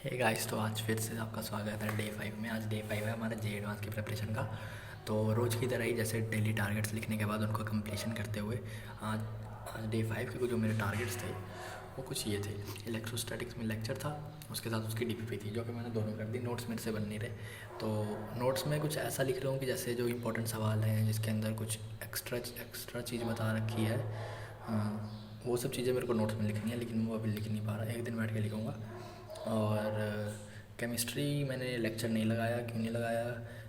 Hey guys, तो आज फिर से आपका स्वागत है डे 5 में। आज डे 5 है हमारे जे एडवांस की प्रिपरेशन का। तो रोज़ की तरह ही जैसे डेली टारगेट्स लिखने के बाद उनको कंप्लीशन करते हुए आज आज डे 5 के जो मेरे टारगेट्स थे वो कुछ ये थे। इलेक्ट्रोस्टैटिक्स में लेक्चर था, उसके साथ उसकी डीपीपी थी जो कि मैंने दोनों कर दी। नोट्स मेरे से बन नहीं रहे, तो नोट्स में कुछ ऐसा लिख रहा हूँ कि जैसे जो इंपॉर्टेंट सवाल हैं जिसके अंदर कुछ एक्स्ट्रा चीज़ बता रखी है, वो सब चीज़ें मेरे को नोट्स में लिखनी है, लेकिन वो अभी लिख नहीं पा रहा। एक दिन बैठ के लिखूँगा। और केमिस्ट्री मैंने लेक्चर नहीं लगाया। क्यों नहीं लगाया?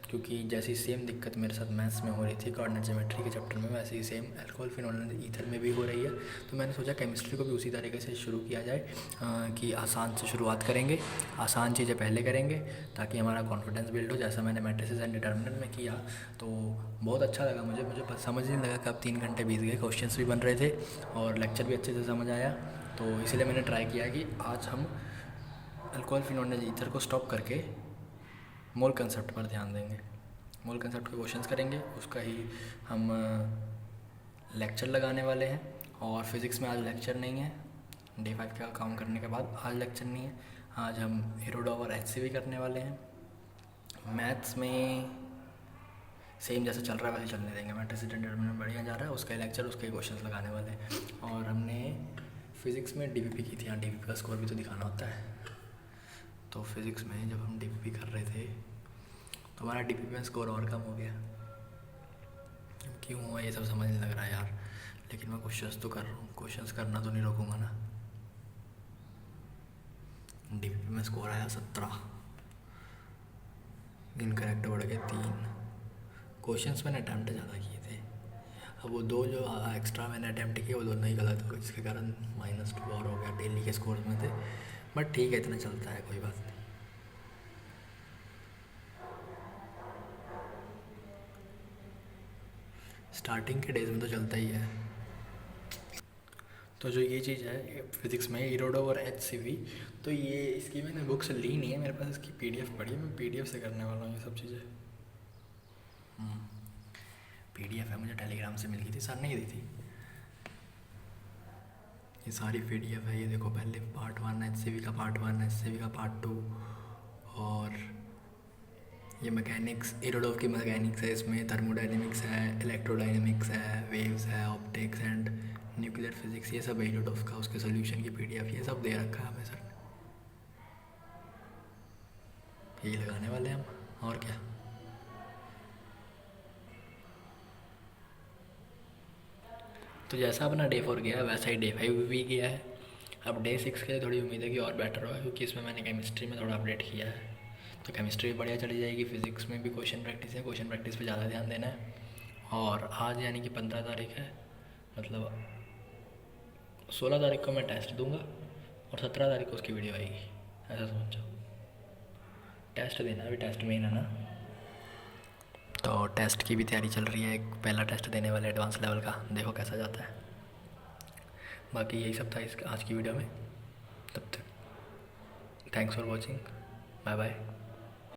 क्योंकि जैसी सेम दिक्कत मेरे साथ मैथ्स में हो रही थी कोऑर्डिनेट ज्योमेट्री के चैप्टर में, वैसे ही सेम अल्कोहल फिनोल ईथर में भी हो रही है। तो मैंने सोचा केमिस्ट्री को भी उसी तरीके से शुरू किया जाए कि आसान से शुरुआत करेंगे, आसान चीज़ें पहले करेंगे ताकि हमारा कॉन्फिडेंस बिल्ड हो। जैसा मैंने मैट्रिसेस एंड डिटर्मिनेंट में किया तो बहुत अच्छा लगा मुझे समझ नहीं लगा कब 3 घंटे बीत गए। क्वेश्चंस भी बन रहे थे और लेक्चर भी अच्छे से समझ आया। तो इसलिए मैंने ट्राई किया कि आज हम अल्कोहल फिनोल ईथर को स्टॉप करके मोल कंसेप्ट पर ध्यान देंगे। मोल कंसेप्ट के क्वेश्चंस करेंगे, उसका ही हम लेक्चर लगाने वाले हैं। और फिज़िक्स में आज लेक्चर नहीं है। डे 5 का काम करने के बाद आज लेक्चर नहीं है। आज हम इरोडोव और एचसीवी करने वाले हैं। मैथ्स में सेम जैसे चल रहा है वैसे चलने देंगे। मैट्रिक्स डिटरमिनेंट बढ़िया जा रहा है, उसका लेक्चर उसके क्वेश्चंस लगाने वाले हैं। और हमने फिज़िक्स में डीपीपी की थी। हाँ, डीपीपी का स्कोर भी तो दिखाना होता है। तो फिज़िक्स में जब हम डीपीपी कर रहे थे तो हमारा डीपीपी में स्कोर और कम हो गया। क्यों हुआ ये सब समझ नहीं लग रहा है यार, लेकिन मैं क्वेश्चंस तो कर रहा हूँ। क्वेश्चंस करना तो नहीं रोकूंगा ना। डीपीपी में स्कोर आया 17, इनकरेक्ट बढ़ गए 3। क्वेश्चंस मैंने अटैम्प्ट ज़्यादा किए थे। अब वो 2 जो एक्स्ट्रा मैंने अटैम्प्ट किए वो दोनों ही गलत हो गए, जिसके कारण -2 और हो गया। डेली के स्कोर में थे, बट ठीक है, इतना चलता है, कोई बात नहीं। स्टार्टिंग के डेज में तो चलता ही है। तो जो ये चीज़ है फिज़िक्स में इरोडोव और एचसीवी, तो ये इसकी मैंने बुक्स ली नहीं है, मेरे पास इसकी पीडीएफ पड़ी है। मैं पीडीएफ से करने वाला हूँ ये सब चीज़ें। पीडीएफ है, मुझे टेलीग्राम से मिल गई थी, सर ने ही दी थी। ये सारी पीडीएफ है। ये देखो, पहले पार्ट 1 एचसीवी का, पार्ट 1 एचसीवी का, पार्ट 2, और ये मैकेनिक्स, इरोडोव की मैकेनिक्स है। इसमें थर्मोडाइनमिक्स है, इलेक्ट्रोडाइनमिक्स है, वेव्स है, ऑप्टिक्स एंड न्यूक्लियर फिजिक्स, ये सब है इरोडोव का। उसके सोल्यूशन की पीडीएफ ये सब दे रखा है हमें सर ने। यही लगाने वाले हैं हम, और क्या। तो जैसा अपना डे 4 गया वैसा ही डे 5 भी गया है। अब डे 6 के लिए थोड़ी उम्मीद है कि और बेटर होगा, क्योंकि इसमें मैंने केमिस्ट्री में थोड़ा अपडेट किया है। तो केमिस्ट्री भी बढ़िया चली जाएगी। फिज़िक्स में भी क्वेश्चन प्रैक्टिस है, क्वेश्चन प्रैक्टिस पे ज़्यादा ध्यान देना है। और आज यानी कि 15 तारीख है, मतलब 16 तारीख को मैं टेस्ट दूंगा और 17 तारीख को उसकी वीडियो आएगी, ऐसा समझो। टेस्ट देना, अभी टेस्ट में ही ना। तो टेस्ट की भी तैयारी चल रही है। एक पहला टेस्ट देने वाले एडवांस लेवल का, देखो कैसा जाता है। बाकी यही सब था इस आज की वीडियो में। तब तक thanks for watching, bye bye.